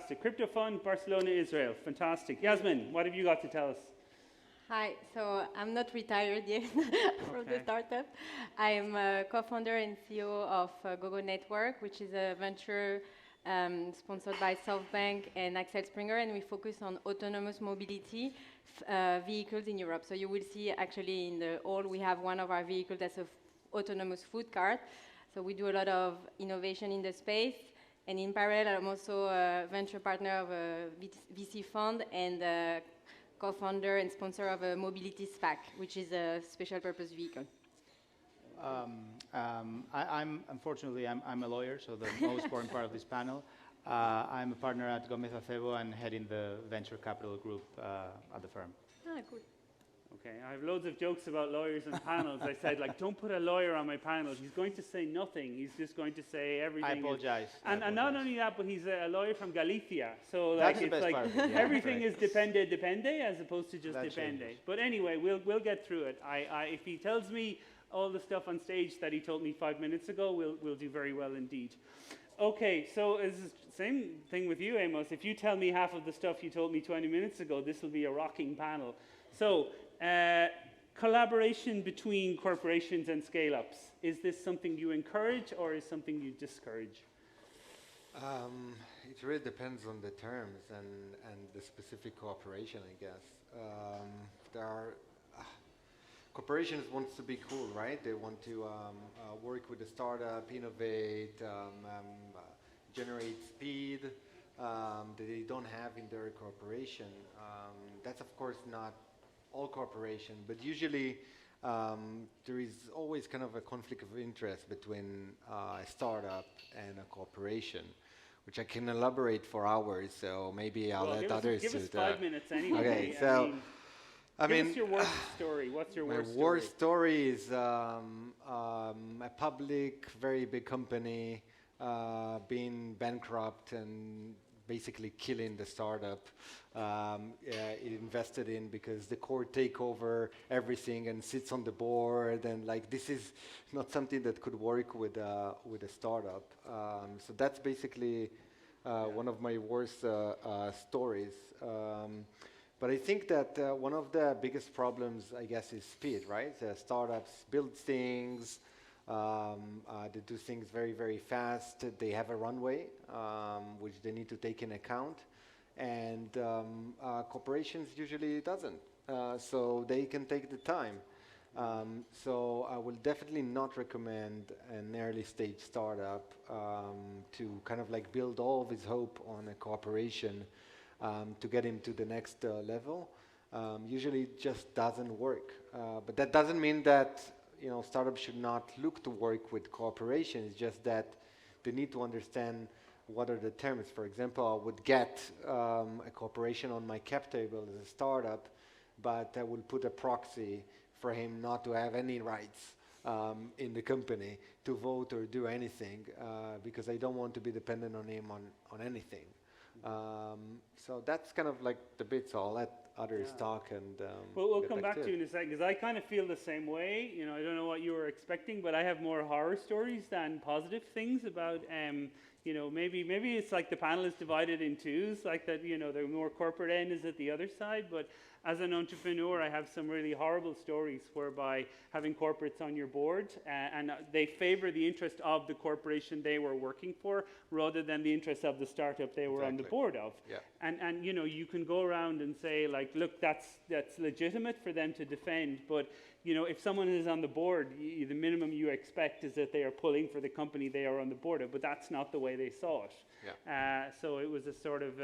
fantastic. Crypto Fund, Barcelona, Israel. Fantastic. Yasmin, what have you got to tell us? Hi, so I'm not retired yet from the Okay. startup. I'm a co-founder and CEO of GoGo Network, which is a venture sponsored by SoftBank and Axel Springer, and we focus on autonomous mobility vehicles in Europe. So you will see actually in the hall we have one of our vehicles that's a autonomous food cart. So we do a lot of innovation in the space. And in parallel, I'm also a venture partner of a VC fund and co-founder and sponsor of a mobility SPAC, which is a special purpose vehicle. I'm a lawyer, so the most important part of this panel. I'm a partner at Gomez Acebo and heading the venture capital group at the firm. Ah, cool. Okay, I have loads of jokes about lawyers and panels. I said, like, don't put a lawyer on my panel. He's going to say nothing. He's just going to say everything. I apologize. And not only that, but he's a lawyer from Galicia. So That's like, the it's best like part of it, yeah, everything correct. is depende as opposed to just That depende. changes. But anyway, we'll get through it. If he tells me all the stuff on stage that he told me 5 minutes ago, we'll do very well indeed. Okay, so it's the same thing with you, Amos. If you tell me half of the stuff you told me 20 minutes ago, this will be a rocking panel. So, collaboration between corporations and scale-ups. Is this something you encourage or is something you discourage? It really depends on the terms and the specific cooperation, I guess. There are corporations want to be cool, right? They want to work with a startup, innovate, generate speed that they don't have in their corporation. That's of course not all corporation, but usually there is always kind of a conflict of interest between a startup and a corporation, which I can elaborate for hours. So maybe I'll let others. Give us 5 minutes anyway. Okay, so give us your worst story. What's your worst story? My worst story is a public, very big company being bankrupt and basically killing the startup it invested in because the core take over everything and sits on the board, and like this is not something that could work with a startup. So that's basically one of my worst stories. But I think that one of the biggest problems, I guess, is speed, right? Startups build things, they do things very, very fast. They have a runway, which they need to take in account. And corporations usually doesn't. So they can take the time. So I will definitely not recommend an early stage startup to kind of like build all of his hope on a cooperation to get him to the next level. Usually it just doesn't work. But that doesn't mean that startups should not look to work with corporations. It's just that they need to understand what are the terms. For example, I would get a corporation on my cap table as a startup, but I will put a proxy for him not to have any rights in the company to vote or do anything because I don't want to be dependent on him on anything. So that's kind of like the bit, so I'll let others talk and we'll come back to you in a second, because I kind of feel the same way. I don't know what you were expecting, but I have more horror stories than positive things about maybe it's like the panel is divided in twos, like that the more corporate end is at the other side. But as an entrepreneur, I have some really horrible stories whereby having corporates on your board and they favor the interest of the corporation they were working for rather than the interest of the startup they were on the board of. Yeah. And you can go around and say, like, look, that's legitimate for them to defend, but if someone is on the board, the minimum you expect is that they are pulling for the company they are on the board of, but that's not the way they saw it. Yeah. So it was a sort of,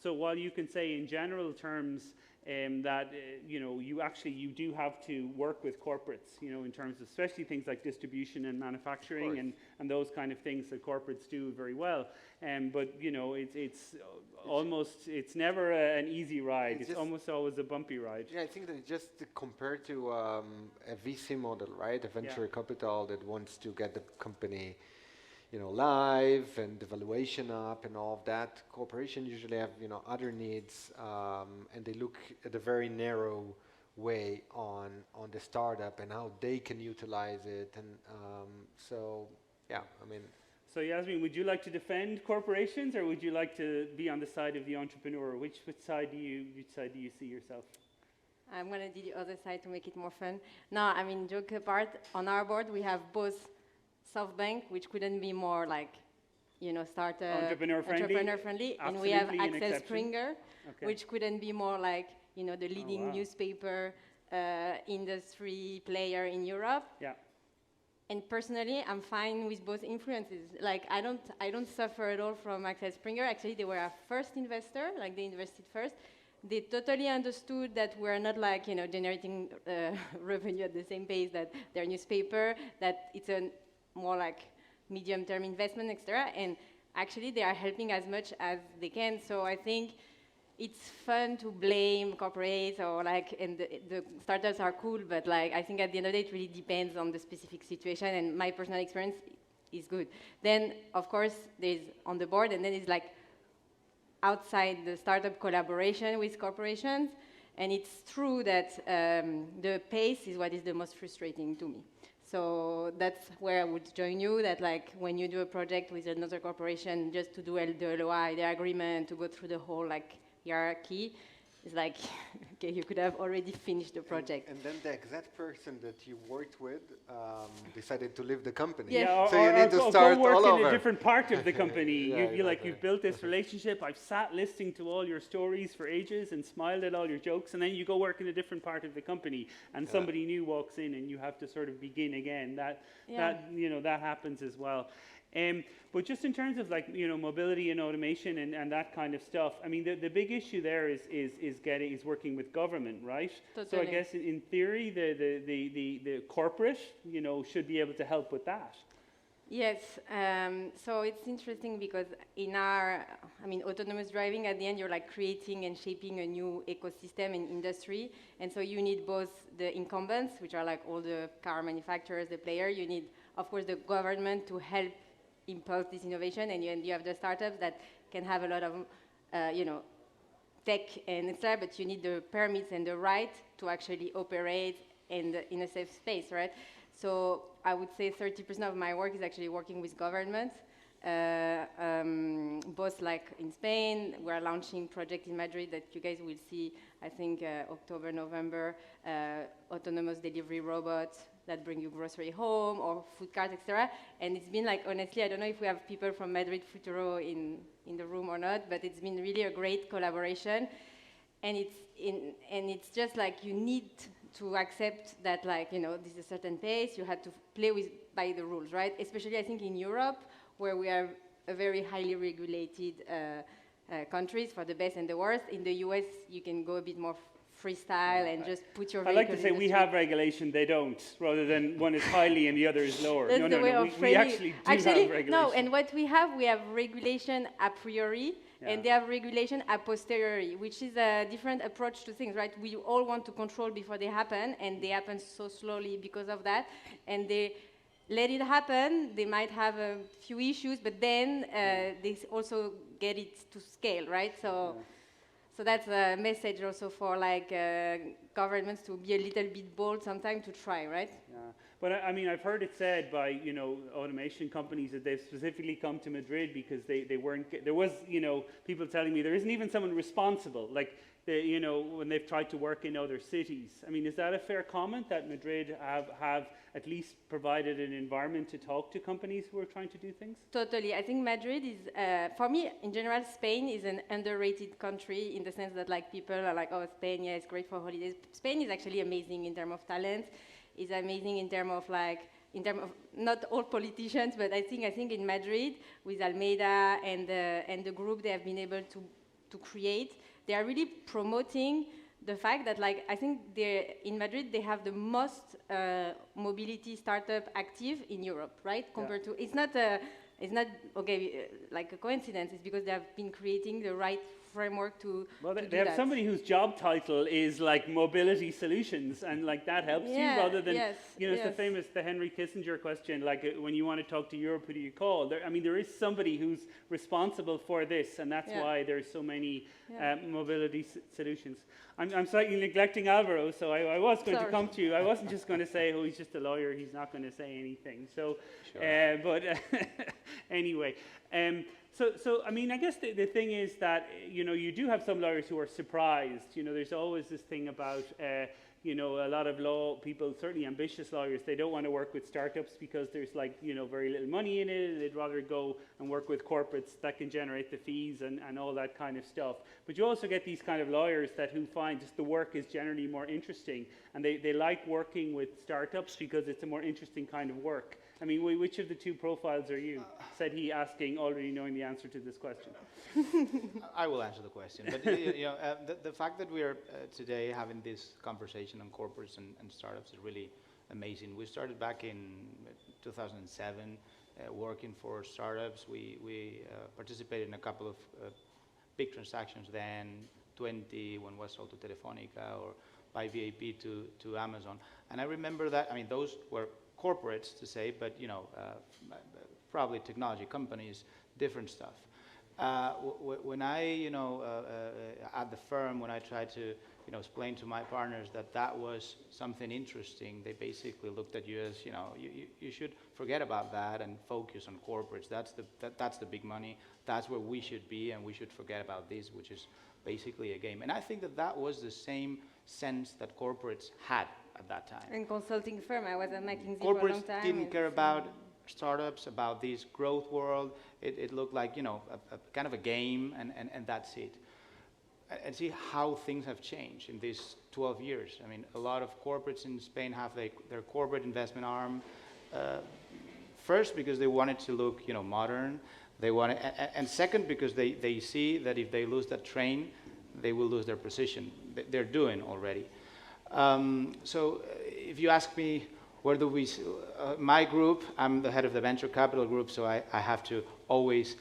so while you can say in general terms that you do have to work with corporates, in terms of especially things like distribution and manufacturing and those kind of things that corporates do very well. But it's never an easy ride. It's almost always a bumpy ride. Yeah, I think that just compared to a VC model, right? A venture capital that wants to get the company live and the valuation up and all of that. Corporations usually have, other needs, and they look at a very narrow way on the startup and how they can utilize it. And so, yeah, I mean. So Yasmin, would you like to defend corporations, or would you like to be on the side of the entrepreneur? Which side do you see yourself? I'm going to do the other side to make it more fun. No, I mean, joke apart, on our board we have both SoftBank, which couldn't be more like, startup, entrepreneur-friendly, and we have Absolutely an Axel exception. Springer, Okay. which couldn't be more like, the leading wow. newspaper industry player in Europe. Yeah. And personally, I'm fine with both influences. Like, I don't suffer at all from Axel Springer. Actually, they were our first investor. Like, they invested first. They totally understood that we're not like, generating revenue at the same pace that their newspaper, that it's a more like medium-term investment, etc. And actually, they are helping as much as they can. So I think it's fun to blame corporates or like, and the startups are cool, but like, I think at the end of the day, it really depends on the specific situation, and my personal experience is good. Then, of course, there's on the board, and then it's like outside the startup collaboration with corporations, and it's true that the pace is what is the most frustrating to me. So that's where I would join you, that like when you do a project with another corporation, just to do the LOI, the agreement, to go through the whole like hierarchy, it's like, okay, you could have already finished the project. And then the exact person that you worked with decided to leave the company. Yeah. So you need to start go work all in over. a different part of the company. Yeah, You've built this relationship. I've sat listening to all your stories for ages and smiled at all your jokes, and then you go work in a different part of the company, and somebody new walks in, and you have to sort of begin again. That happens as well. But just in terms of like mobility and automation and that kind of stuff, I mean the big issue there is working with government, right? Totally. So I guess in theory the corporate should be able to help with that. Yes, so it's interesting because in autonomous driving, at the end, you're like creating and shaping a new ecosystem and industry. And so you need both the incumbents, which are like all the car manufacturers, the player. You need, of course, the government to help impulse this innovation. And you have the startups that can have a lot of, tech and etc. But you need the permits and the right to actually operate in a safe space, right? So I would say 30% of my work is actually working with governments, both like in Spain. We're launching project in Madrid that you guys will see, I think, October, November, autonomous delivery robots that bring you grocery home or food carts, etc. And it's been like, honestly, I don't know if we have people from Madrid Futuro in the room or not, but it's been really a great collaboration. And it's just like you need to accept that, like, this is a certain pace, you had to play by the rules, right? Especially, I think, in Europe, where we are a very highly regulated countries for the best and the worst. In the US, you can go a bit more freestyle and just put your I like to say we have regulation, they don't, rather than one is highly and the other is lower. That's the way of we framing. actually do have regulation. No, and what we have regulation a priori, and they have regulation a posteriori, which is a different approach to things, right? We all want to control before they happen, and they happen so slowly because of that, and they let it happen. They might have a few issues, but then they also get it to scale, right? So that's a message also for like governments to be a little bit bold sometimes to try, right? Yeah. But I mean, I've heard it said by automation companies that they've specifically come to Madrid because they weren't. There was people telling me there isn't even someone responsible. Like when they've tried to work in other cities. I mean, is that a fair comment that Madrid have at least provided an environment to talk to companies who are trying to do things? Totally. I think Madrid is, for me, in general, Spain is an underrated country in the sense that like people are like, oh, Spain, yeah, it's great for holidays. Spain is actually amazing in terms of talent. It's amazing in terms of not all politicians, but I think in Madrid with Almeida and the group they have been able to create, they are really promoting the fact that, like, I think in Madrid they have the most mobility startup active in Europe, right? Compared to, it's not like a coincidence. It's because they have been creating the right framework to Well, to they do have that. somebody whose job title is like mobility solutions, and like that helps you Yeah, rather than yes, it's yes. the Henry Kissinger question. Like when you want to talk to Europe, who do you call? There is somebody who's responsible for this, and that's Yeah. why there's so many Yeah. mobility solutions. I'm slightly neglecting Alvaro, so I was going to Sorry. come to you. I wasn't just going to say, oh, he's just a lawyer. He's not going to say anything. So, but anyway. So I mean, I guess the thing is that, you do have some lawyers who are surprised. There's always this thing about, a lot of law people, certainly ambitious lawyers, they don't want to work with startups because there's very little money in it, and they'd rather go and work with corporates that can generate the fees and all that kind of stuff. But you also get these kind of lawyers who find just the work is generally more interesting, and they like working with startups because it's a more interesting kind of work. I mean, which of the two profiles are you? Said he, asking, already knowing the answer to this question. I will answer the question. But the fact that we are today having this conversation on corporates and startups is really amazing. We started back in 2007 working for startups. We participated in a couple of big transactions then, 20 when was sold to Telefonica, or by VAP to Amazon. And I remember that, I mean, those were corporates to say, but probably technology companies, different stuff. When I, at the firm, when I tried to, explain to my partners that was something interesting, they basically looked at you as, you should forget about that and focus on corporates. That's the big money. That's where we should be, and we should forget about this, which is basically a game. And I think that was the same sense that corporates had at that time. And consulting firm, I was at McKinsey for a long Corporates time. didn't care about startups, about this growth world. It looked like, a kind of a game, and that's it. And see how things have changed in these 12 years. I mean, a lot of corporates in Spain have their corporate investment arm. First, because they wanted to look, modern. They wanted, and second, because they see that if they lose that train, they will lose their position. They're doing already. So if you ask me, where do we, my group, I'm the head of the venture capital group, so I have to always,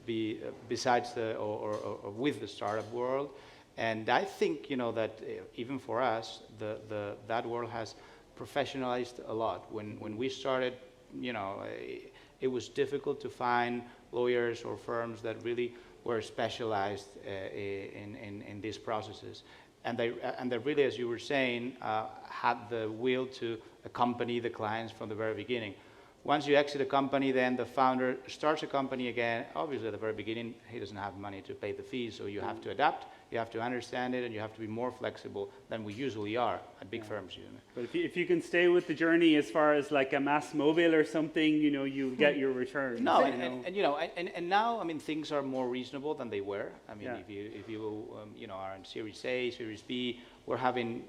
be besides or with the startup world. And I think, that even for us, that world has professionalized a lot. When we started, it was difficult to find lawyers or firms that really were specialized in these processes. And they really, as you were saying, had the will to accompany the clients from the very beginning. Once you exit a company, then the founder starts a company again. Obviously, at the very beginning, he doesn't have money to pay the fees, so you have to adapt, you have to understand it, and you have to be more flexible than we usually are at big firms. But if you can stay with the journey as far as like a mass mobile or something, you'll get your return. No, and now, I mean, things are more reasonable than they were. I mean, if you are in Series A, Series B, we're having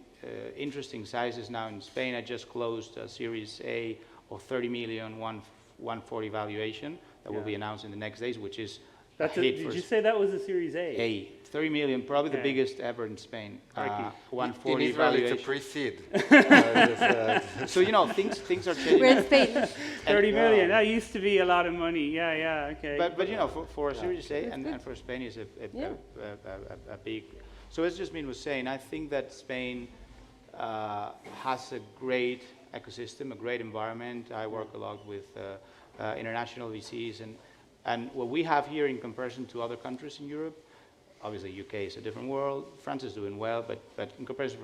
interesting sizes now in Spain. I just closed a Series A of 30 million, 140 valuation that will be announced in the next days, which is did you say that was a Series A? 30 million, probably the biggest ever in Spain. 140 in Israel, valuation. it's a pre-seed. So things are changing. We're in Spain. 30 million. That used to be a lot of money. Yeah. Okay. But for Series A and for Spain is a big. So as Jasmine was saying, I think that Spain has a great ecosystem, a great environment. I work a lot with international VCs, and what we have here in comparison to other countries in Europe, obviously UK is a different world, France is doing well, but in comparison,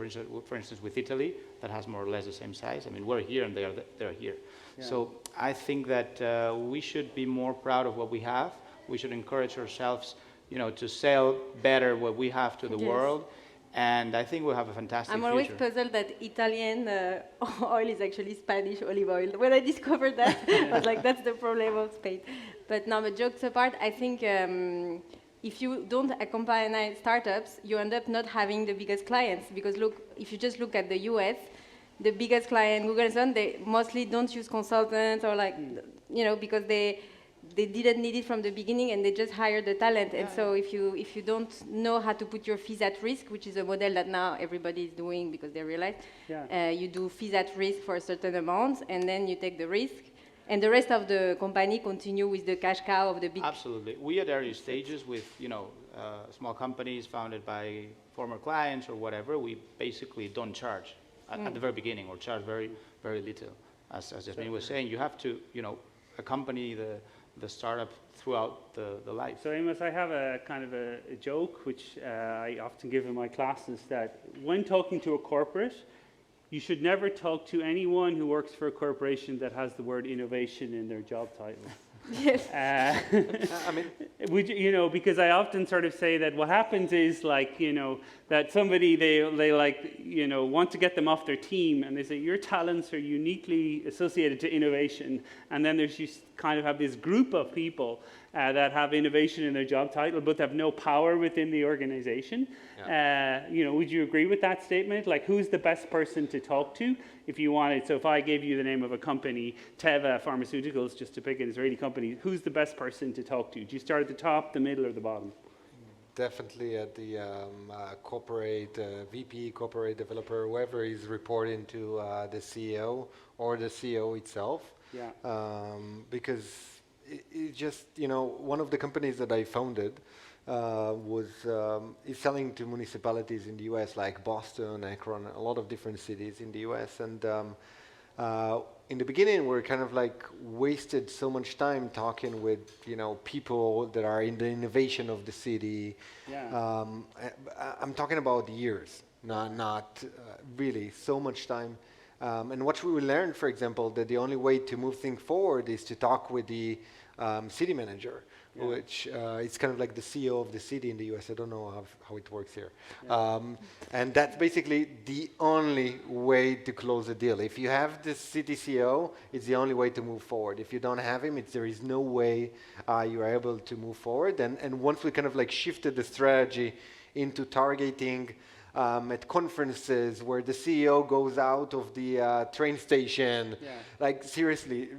for instance, with Italy, that has more or less the same size. I mean, we're here and they're here. Yeah. So I think that we should be more proud of what we have. We should encourage ourselves, to sell better what we have to the world. And I think we'll have a fantastic I'm always future. puzzled that Italian oil is actually Spanish olive oil. When I discovered that, I was like, that's the problem of Spain. But no, but jokes apart, I think if you don't accompany startups, you end up not having the biggest clients. Because look, if you just look at the US, the biggest client, Google and so on, they mostly don't use consultants or because they didn't need it from the beginning and they just hired the talent. And so if you don't know how to put your fees at risk, which is a model that now everybody is doing because they realize, you do fees at risk for a certain amount and then you take the risk. And the rest of the company continue with the cash cow of the big. Absolutely. We at early stages with, small companies founded by former clients or whatever, we basically don't charge at the very beginning, or charge very, very little. As Jasmine was saying, you have to, accompany the startup throughout the life. So Amos, I have a kind of a joke which I often give in my classes, that when talking to a corporate, you should never talk to anyone who works for a corporation that has the word innovation in their job title. Yes. I mean, Because I often sort of say that what happens is that somebody they want to get them off their team, and they say your talents are uniquely associated to innovation, and then you kind of have this group of people that have innovation in their job title but have no power within the organization. Would you agree with that statement? Like, who's the best person to talk to if you wanted? So if I gave you the name of a company, Teva Pharmaceuticals, just to pick an Israeli company, who's the best person to talk to? Do you start at the top, the middle, or the bottom? definitely at the corporate VP, corporate developer, whoever is reporting to the CEO or the CEO itself. Yeah. Because it just, one of the companies that I founded is selling to municipalities in the US, like Boston, Akron, a lot of different cities in the US. And in the beginning, we're kind of like wasted so much time talking with, people that are in the innovation of the city. Yeah. I'm talking about years, not really so much time. And what we learned, for example, that the only way to move things forward is to talk with the city manager, which it's kind of like the CEO of the city in the US. I don't know how it works here. Yeah. And that's basically the only way to close a deal. If you have the city CEO, it's the only way to move forward. If you don't have him, there is no way you are able to move forward. And once we kind of like shifted the strategy into targeting at conferences where the CEO goes out of the train station, like seriously,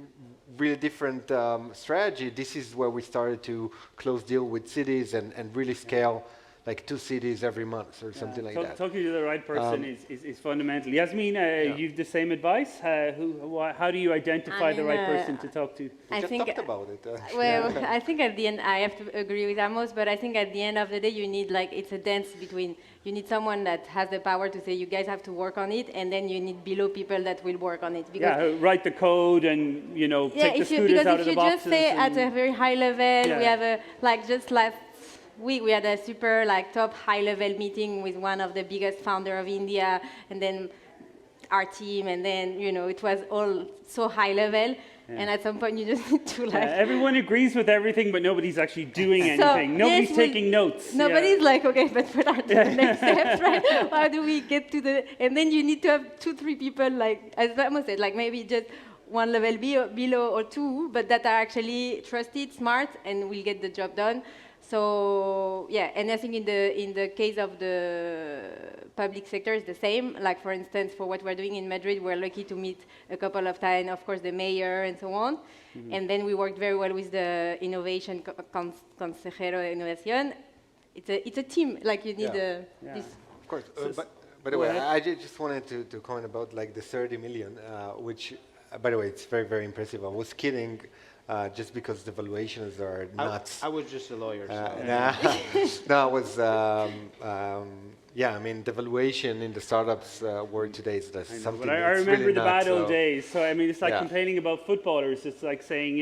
really different strategy. This is where we started to close deal with cities and really scale like 2 cities every month or something like that. Talking to the right person is fundamental. Yasmin, you've the same advice? How do you identify the right person to talk to? We just talked about it. Well, I think at the end, I have to agree with Amos, but I think at the end of the day, you need it's a dance between, you need someone that has the power to say, you guys have to work on it, and then you need below people that will work on it. Because write the code and, take the scooters out of the boxes. Because if you just say at a very high level, we have just last week we had a super top high level meeting with one of the biggest founder of India, and then our team, and then, it was all so high level. And at some point, you just need to everyone agrees with everything, but nobody's actually doing anything. Nobody's taking notes. Nobody's okay, but what are the next steps, right? How do we get to and then you need to have 2-3 people, as Amos said, maybe just one level below or 2, but that are actually trusted, smart, and will get the job done. So and I think in the case of the public sector, it's the same. Like for instance, for what we're doing in Madrid, we're lucky to meet a couple of times, of course, the mayor and so on. Mm-hmm. And then we worked very well with the innovation consejero de innovación. It's a team. You need this. Of course. By the way, I just wanted to comment about the 30 million, which, by the way, it's very, very impressive. I was kidding. Just because the valuations are nuts. I was just a lawyer. No, it was, I mean, the valuation in the startups world today is something I remember really the bad old days. So, I mean, it's like complaining about footballers. It's like saying,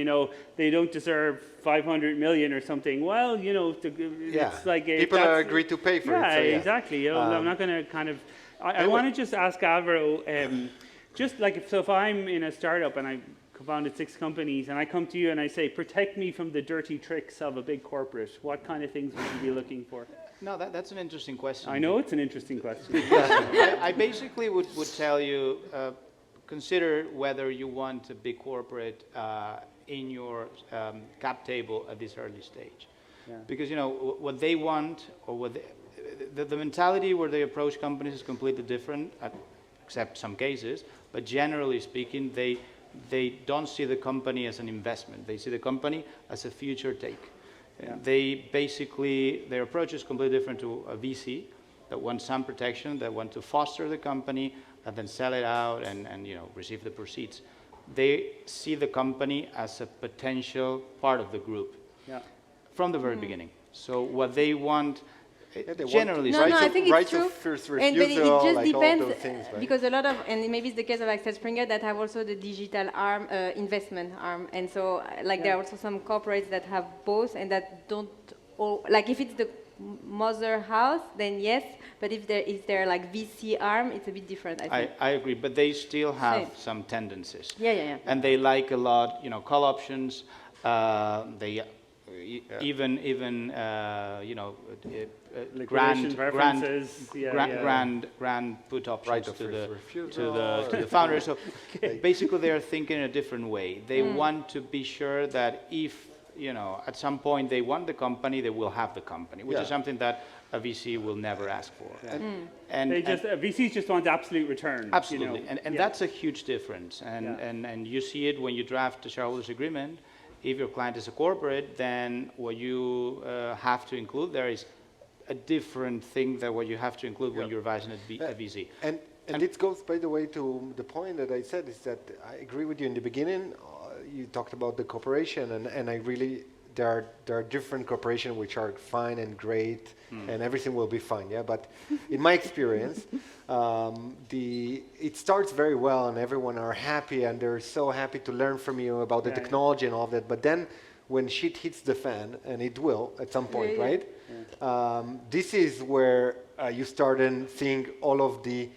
they don't deserve 500 million or something. Well, it's like... People are agreed to pay for it. So, exactly. I'm not going to kind of... I want to just ask Alvaro, if I'm in a startup and I founded 6 companies, and I come to you and I say, protect me from the dirty tricks of a big corporate, what kind of things would you be looking for? No, that's an interesting question. I know it's an interesting question. I basically would tell you, consider whether you want a big corporate in your cap table at this early stage. Yeah. Because, what they want, or the mentality where they approach companies is completely different, except some cases, but generally speaking, they don't see the company as an investment. They see the company as a future take. Yeah. Their approach is completely different to a VC that wants some protection, that want to foster the company, and then sell it out and receive the proceeds. They see the company as a potential part of the group from the very beginning. So what they want, Yeah, they want generally No, speaking, no, I think it's rights true. of first And but it refusal, just like all depends those things, right? because a lot of, and maybe it's the case of Axel Springer that have also the digital arm, investment arm, and so like there are also some corporates that have both and that don't. Like if it's the mother house, then yes, but if there is their like VC arm, it's a bit different. I think. I agree, but they still have Same. some tendencies. Yeah. And they like a lot, call options. They even Liquidation preferences, grand put options Right of to first the refusal. to the founders. So basically, they are thinking in a different way. They want to be sure that if at some point they want the company, they will have the company, which is Yeah. something that a VC will never ask for. And They just VCs just want absolute return. absolutely, You know? and that's a huge difference. And you see it when you draft a shareholders agreement. If your client is a corporate, then what you have to include there is a different thing than what you have to include when you're advising a VC. And it goes, by the way, to the point that I said is that I agree with you in the beginning. You talked about the cooperation, and I really there are different cooperation which are fine and great, and everything will be fine. Yeah, but in my experience, it starts very well, and everyone are happy, and they're so happy to learn from you about the technology and all that. But then, when shit hits the fan, and it will at some point, right? This is where you start and seeing all of the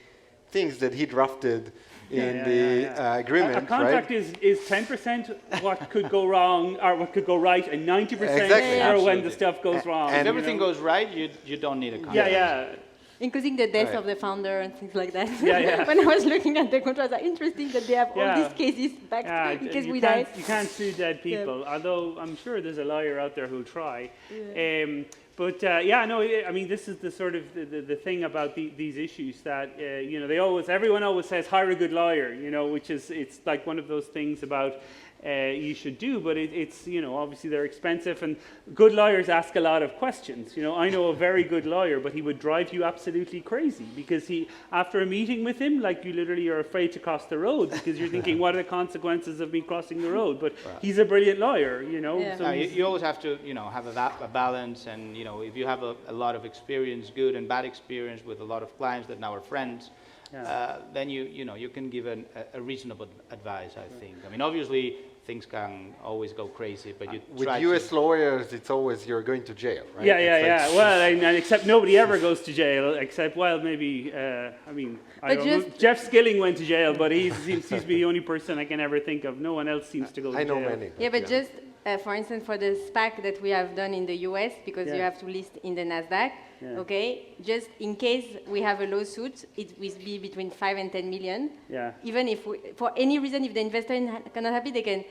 things that he drafted in the agreement, A contract right? is 10% what could go wrong or what could go right, and 90% Exactly. are when Absolutely. the stuff goes wrong. If And- everything goes right, you don't need a contract. Including the death Right. of the founder and things like that. Yeah. When I was looking at the contracts, it's interesting that they have all Yeah. these cases back in case we die. You can't sue dead people, although I'm sure there's a lawyer out there who'll try. I mean, this is the sort of the thing about these issues that everyone always says hire a good lawyer, which is it's like one of those things about you should do, but it's obviously they're expensive, and good lawyers ask a lot of questions. I know a very good lawyer, but he would drive you absolutely crazy because after a meeting with him, like you literally are afraid to cross the road because you're thinking, what are the consequences of me crossing the road? But he's a brilliant lawyer, Yeah. So You always have to, have a balance, and if you have a lot of experience, good and bad experience with a lot of clients that now are friends, then you can give a reasonable advice. I think. I mean, obviously things can always go crazy, but you With try U.S. lawyers, it's always you're going to jail, right? Yeah. It's like- Well, and except nobody ever goes to jail, except, well, maybe, I But don't know. just- Jeff Skilling went to jail, but he seems to be the only person I can ever think of. No one else seems to go to I jail. know many. Yeah, but just for instance, for the SPAC that we have done in the US, because you Yeah. have to list in the Nasdaq, okay, just in case we have a lawsuit, it will be between 5 and 10 million. Yeah. Even if, for any reason, if the investor cannot happy, they can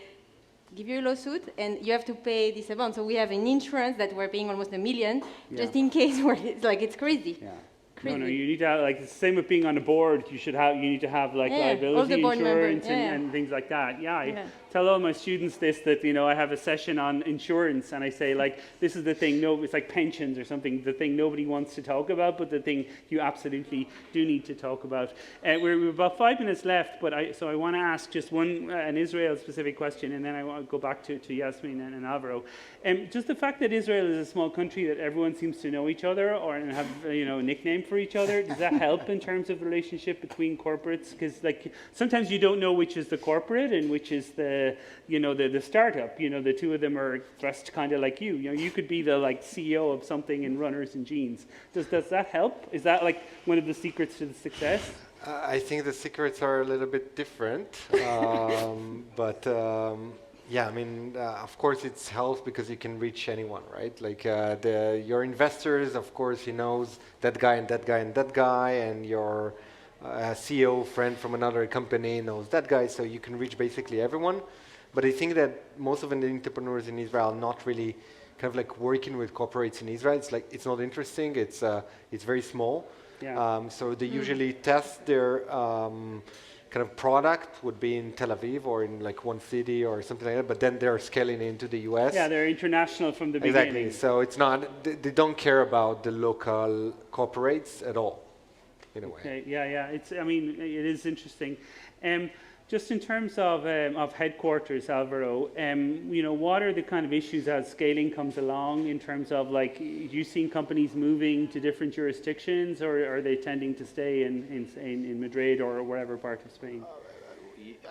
give you a lawsuit and you have to pay this amount. So we have an insurance that we're paying almost $1 million, just in case where it's crazy. Yeah. Crazy. No, you need to have, like, the same with being on a board. You need to have, like, Yeah, all liability the board members, insurance and things like that. Yeah, I Yeah. tell all my students this, that, I have a session on insurance, and I say, like, this is the thing, it's like pensions or something, the thing nobody wants to talk about, but the thing you absolutely do need to talk about. We're about 5 minutes left, but I want to ask just an Israel-specific question, and then I want to go back to Yasmin and Alvaro. Just the fact that Israel is a small country that everyone seems to know each other and have a nickname for each other, does that help in terms of the relationship between corporates? Because like sometimes you don't know which is the corporate and which is the startup. The two of them are dressed kind of like you. You could be the like CEO of something in runners and jeans. Does that help? Is that like one of the secrets to the success? I think the secrets are a little bit different, but yeah, I mean, of course, it's helps because you can reach anyone, right? Like your investors, of course, he knows that guy and that guy and that guy, and your CEO friend from another company knows that guy, so you can reach basically everyone. But I think that most of the entrepreneurs in Israel are not really kind of like working with corporates in Israel. It's like it's not interesting. It's very small. Yeah. So they usually test their kind of product would be in Tel Aviv or in like one city or something like that, but then they're scaling into the US. Yeah, they're international from the beginning. Exactly. So it's not, they don't care about the local corporates at all, in a way. Okay, yeah. It is interesting. Just in terms of headquarters, Alvaro, you know, what are the kind of issues as scaling comes along in terms of like, you seen companies moving to different jurisdictions, or are they tending to stay in Madrid or wherever part of Spain?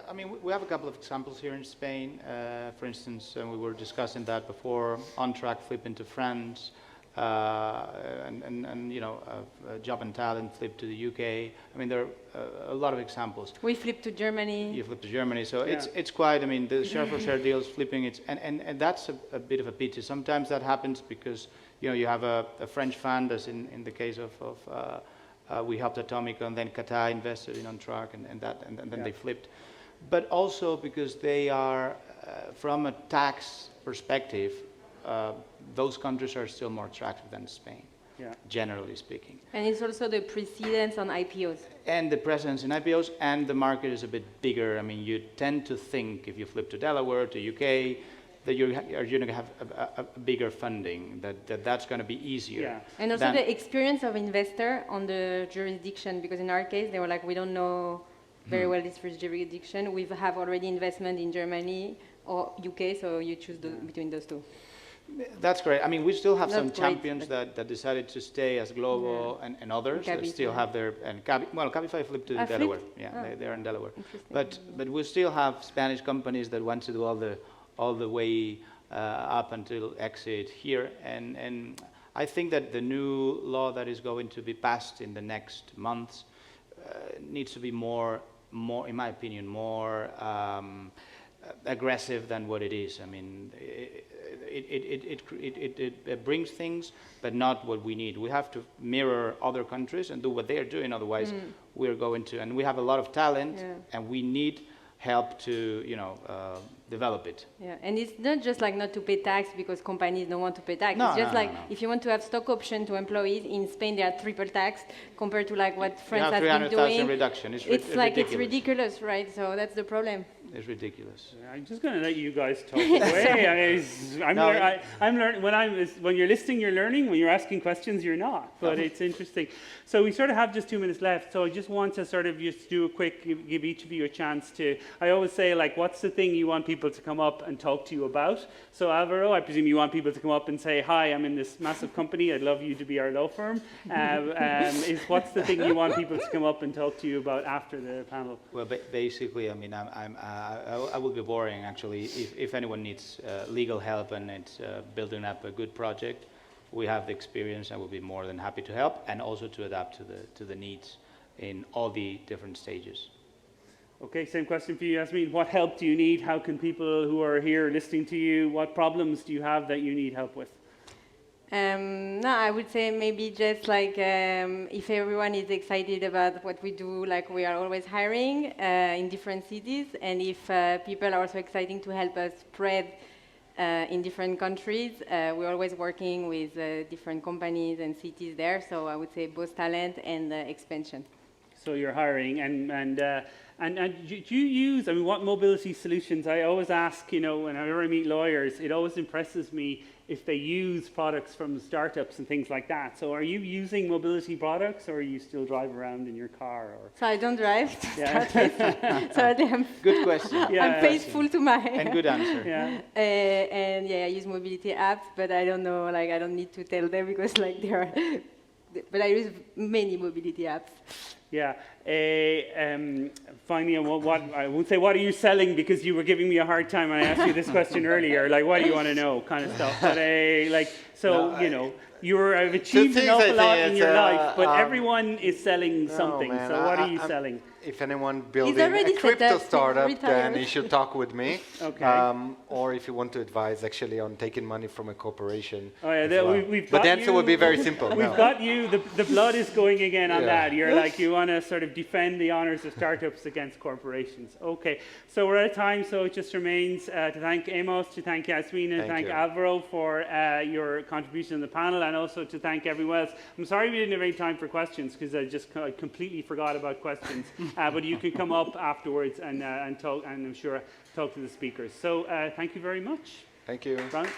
I mean, we have a couple of examples here in Spain. For instance, we were discussing that before. OnTrack flip into France, and you know, Job and Talent flip to the UK. I mean, there are a lot of examples. We flipped to Germany. You flip to Germany, so Yeah. it's quite. I mean, the share for share deals flipping. And that's a bit of a pity. Sometimes that happens because you know you have a French fund, as in the case of we helped Atomico, and then Qatar invested in OnTrack, and then they flipped. But also because they are, from a tax perspective, those countries are still more attractive than Spain, generally speaking. And it's also the precedence on IPOs. And the presence in IPOs, and the market is a bit bigger. I mean, you tend to think if you flip to Delaware, to UK, that you're going to have a bigger funding, that's going to be easier. Yeah. And also the experience of investor on the jurisdiction, because in our case, they were like, we don't know very well this first jurisdiction. We have already investment in Germany or UK, so you choose between those two. That's great. I mean, we still have Not some great, champions that decided to stay as Glovo and others that still Cabify. have their, and Cabify flipped to Flipped? Delaware. Yeah, Oh. they're in Delaware. Interesting. But we still have Spanish companies that want to do all the way up until exit here. And I think that the new law that is going to be passed in the next months needs to be more, in my opinion, more aggressive than what it is. I mean, it brings things, but not what we need. We have to mirror other countries and do what they are doing. Otherwise, we're going to, and we have a lot of talent, and we need help to, you know, develop it. Yeah, and it's not just like not to pay tax because companies don't want to pay tax. No, it's just no, like no. if you want to have stock option to employees in Spain, they are triple taxed compared to like what France You have has been 300,000 doing. reduction. It's like it's ridiculous, right? So that's the problem. It's ridiculous. I'm just going to let you guys talk away. I'm learning. When you're listening, you're learning. When you're asking questions, you're not. But it's interesting. So we sort of have just 2 minutes left. So I just want to sort of just do a quick, give each of you a chance to. I always say, like, what's the thing you want people to come up and talk to you about? So Alvaro, I presume you want people to come up and say, "Hi, I'm in this massive company. I'd love you to be our law firm." What's the thing you want people to come up and talk to you about after the panel? Well, basically, I mean, I will be boring actually. If anyone needs legal help and it's building up a good project, we have the experience and we'll be more than happy to help, and also to adapt to the needs in all the different stages. Okay, same question for you, Yasmin. What help do you need? How can people who are here listening to you, what problems do you have that you need help with? No, I would say maybe just like if everyone is excited about what we do, like we are always hiring in different cities, and if people are also excited to help us spread in different countries, we're always working with different companies and cities there. So I would say both talent and expansion. So you're hiring, and do you use, I mean, what mobility solutions? I always ask, you know, whenever I meet lawyers, it always impresses me if they use products from startups and things like that. So are you using mobility products, or are you still drive around in your car? Or? So I don't drive to Yeah. start with. So I'm, Good question. Yeah. I'm faithful to my... And good answer. Yeah. And yeah, I use mobility apps, but I don't know, like I don't need to tell them because like there are... But I use many mobility apps. Yeah. Finally, what I won't say what are you selling, because you were giving me a hard time when I asked you this question earlier. Like, what do you want to know, kind of stuff. But you know, I've achieved an awful lot in your life, but everyone is selling something. man, So what are you selling? If anyone building already a said crypto that, he's startup, then retired. he should talk with me. Okay. Or if you want to advise actually on taking money from a corporation. Oh yeah, as well. we've But got the answer you. would be very simple. We've no. got you. The blood is going again on Yeah. that. You're like, you want to sort of defend the honors of startups against corporations. Okay, so we're out of time, so it just remains to thank Amos, to thank Yasmin, and Thank thank you. Alvaro for your contribution on the panel, and also to thank everyone else. I'm sorry we didn't have any time for questions, because I completely forgot about questions. But you can come up afterwards and talk, and I'm sure talk to the speakers. So thank you very much. Thank you. Ron?